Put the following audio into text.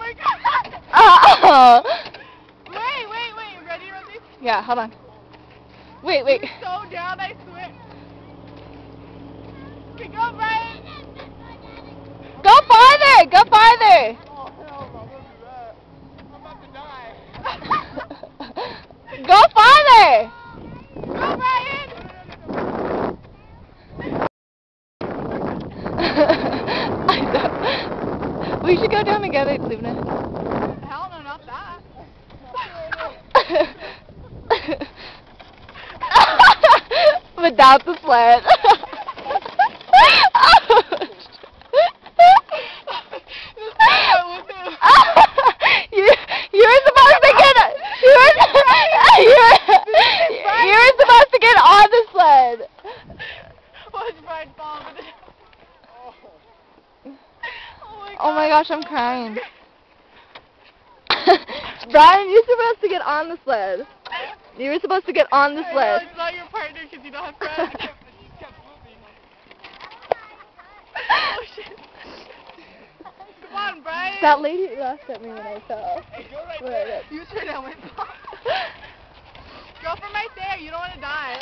my god! Oh. Wait. You ready, Rosie? Yeah, hold on. Wait. You're so down, I swear. Okay, go, Brian! Go farther! Go farther! Oh, hell no, don't do that. I'm about to die. Go farther! Go, Brian! I don't. We should go down together, Luna. Hell no, not that. Without the sled. You were supposed to get you were supposed to get on the sled. Watch Brian fall. Oh my gosh, I'm crying. Brian, you're supposed to get on the sled. You were supposed to get on the sled. It's not your partner because you don't have friends. Oh shit. Come on, Brian. That lady laughed at me when I fell. Hey, go right there. You turn and went. Go from right there. You don't want to die.